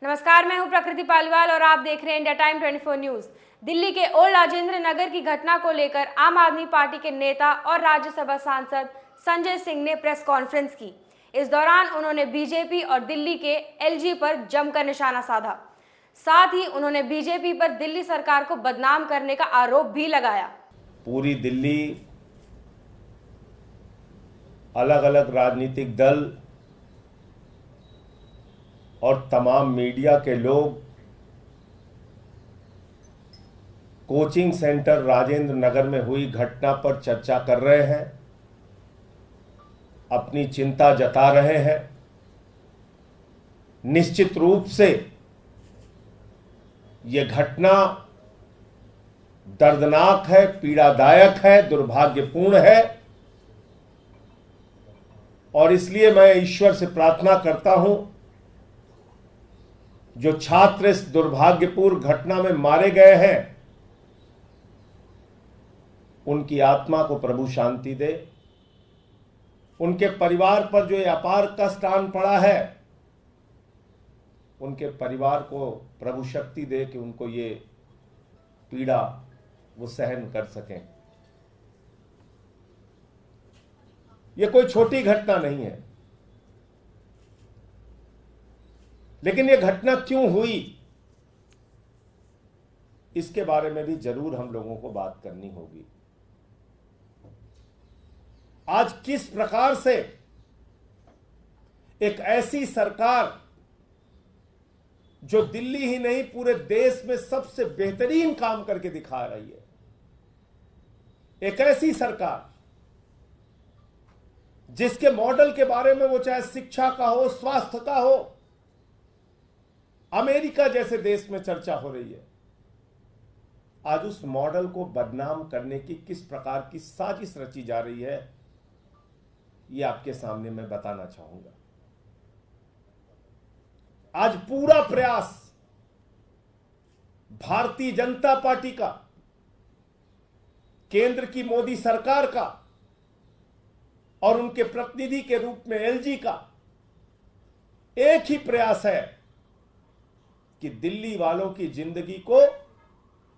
नमस्कार, मैं हूं प्रकृति पालीवाल और आप देख रहे हैं इंडिया टाइम 24 न्यूज। दिल्ली के ओल्ड राजेंद्र नगर की घटना को लेकर आम आदमी पार्टी के नेता और राज्यसभा सांसद संजय सिंह ने प्रेस कॉन्फ्रेंस की। इस दौरान उन्होंने बीजेपी और दिल्ली के एलजी पर जमकर निशाना साधा। साथ ही उन्होंने बीजेपी पर दिल्ली सरकार को बदनाम करने का आरोप भी लगाया। पूरी दिल्ली, अलग अलग राजनीतिक दल और तमाम मीडिया के लोग कोचिंग सेंटर राजेंद्र नगर में हुई घटना पर चर्चा कर रहे हैं, अपनी चिंता जता रहे हैं। निश्चित रूप से यह घटना दर्दनाक है, पीड़ादायक है, दुर्भाग्यपूर्ण है और इसलिए मैं ईश्वर से प्रार्थना करता हूं, जो छात्र इस दुर्भाग्यपूर्ण घटना में मारे गए हैं, उनकी आत्मा को प्रभु शांति दे। उनके परिवार पर जो ये अपार कष्ट आन पड़ा है, उनके परिवार को प्रभु शक्ति दे कि उनको ये पीड़ा वो सहन कर सकें। ये कोई छोटी घटना नहीं है, लेकिन ये घटना क्यों हुई, इसके बारे में भी जरूर हम लोगों को बात करनी होगी। आज किस प्रकार से एक ऐसी सरकार जो दिल्ली ही नहीं पूरे देश में सबसे बेहतरीन काम करके दिखा रही है, एक ऐसी सरकार जिसके मॉडल के बारे में वो चाहे शिक्षा का हो, स्वास्थ्य का हो, अमेरिका जैसे देश में चर्चा हो रही है, आज उस मॉडल को बदनाम करने की किस प्रकार की साजिश रची जा रही है, ये आपके सामने मैं बताना चाहूंगा। आज पूरा प्रयास भारतीय जनता पार्टी का, केंद्र की मोदी सरकार का और उनके प्रतिनिधि के रूप में एलजी का एक ही प्रयास है कि दिल्ली वालों की जिंदगी को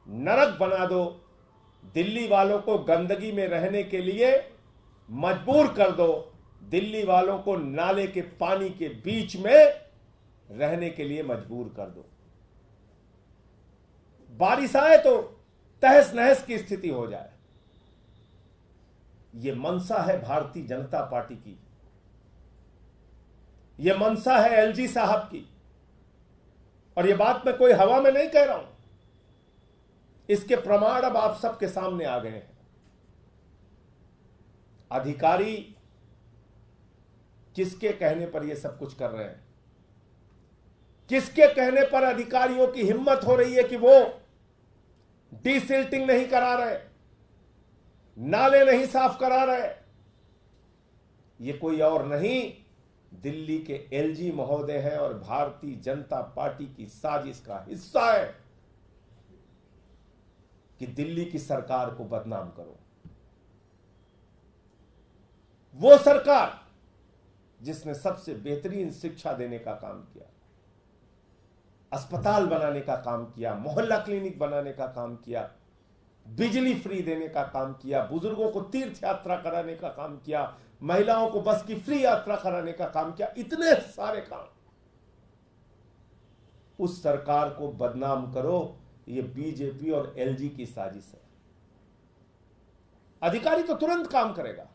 नरक बना दो, दिल्ली वालों को गंदगी में रहने के लिए मजबूर कर दो, दिल्ली वालों को नाले के पानी के बीच में रहने के लिए मजबूर कर दो। बारिश आए तो तहस नहस की स्थिति हो जाए। यह मंशा है भारतीय जनता पार्टी की, यह मंशा है एलजी साहब की, और यह बात मैं कोई हवा में नहीं कह रहा हूं, इसके प्रमाण अब आप सबके सामने आ गए हैं। अधिकारी किसके कहने पर यह सब कुछ कर रहे हैं? किसके कहने पर अधिकारियों की हिम्मत हो रही है कि वो डीसिल्टिंग नहीं करा रहे, नाले नहीं साफ करा रहे? ये कोई और नहीं, दिल्ली के एलजी महोदय हैं और भारतीय जनता पार्टी की साजिश का हिस्सा है कि दिल्ली की सरकार को बदनाम करो। वो सरकार जिसने सबसे बेहतरीन शिक्षा देने का काम किया, अस्पताल बनाने का काम किया, मोहल्ला क्लिनिक बनाने का काम किया, बिजली फ्री देने का काम किया, बुजुर्गों को तीर्थ यात्रा कराने का काम किया, महिलाओं को बस की फ्री यात्रा कराने का काम किया, इतने सारे काम। उस सरकार को बदनाम करो, ये बीजेपी और एलजी की साजिश है। अधिकारी तो तुरंत काम करेगा,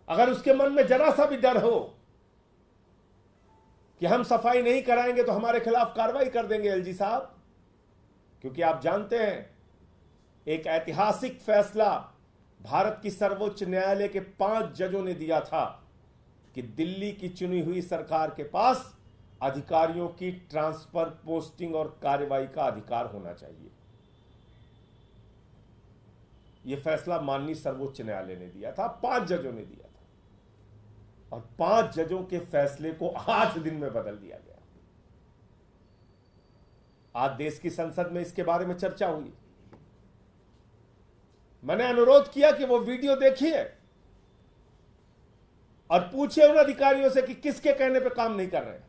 अगर उसके मन में जरा सा भी डर हो कि हम सफाई नहीं कराएंगे तो हमारे खिलाफ कार्रवाई कर देंगे एलजी साहब, क्योंकि आप जानते हैं एक ऐतिहासिक फैसला भारत की सर्वोच्च न्यायालय के 5 जजों ने दिया था कि दिल्ली की चुनी हुई सरकार के पास अधिकारियों की ट्रांसफर, पोस्टिंग और कार्रवाई का अधिकार होना चाहिए। यह फैसला माननीय सर्वोच्च न्यायालय ने दिया था, 5 जजों ने दिया था, और 5 जजों के फैसले को 8 दिन में बदल दिया गया। आज देश की संसद में इसके बारे में चर्चा हुई। मैंने अनुरोध किया कि वो वीडियो देखिए और पूछिए उन अधिकारियों से कि किसके कहने पे काम नहीं कर रहे हैं।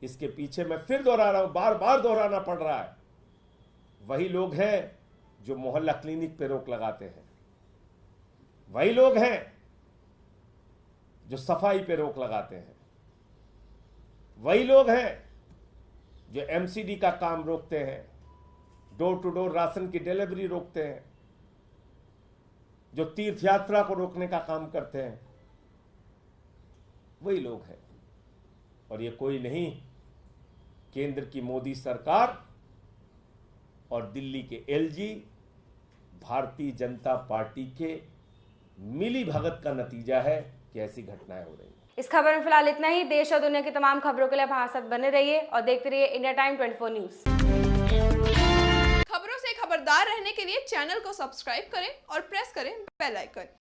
इसके पीछे मैं फिर दोहरा रहा हूं, बार बार दोहराना पड़ रहा है, वही लोग हैं जो मोहल्ला क्लिनिक पे रोक लगाते हैं, वही लोग हैं जो सफाई पे रोक लगाते हैं, वही लोग हैं जो एमसीडी का काम रोकते हैं, डोर टू डोर राशन की डिलीवरी रोकते हैं, जो तीर्थ यात्रा को रोकने का काम करते हैं, वही लोग हैं। और ये कोई नहीं, केंद्र की मोदी सरकार और दिल्ली के एलजी, भारतीय जनता पार्टी के मिली भगत का नतीजा है कि ऐसी घटनाएं हो रही हैं। इस खबर में फिलहाल इतना ही। देश और दुनिया की तमाम खबरों के लिए हमारे साथ बने रहिए और देखते रहिए इंडिया टाइम 24 न्यूज। खबरों से खबरदार रहने के लिए चैनल को सब्सक्राइब करें और प्रेस करें बेल आइकन।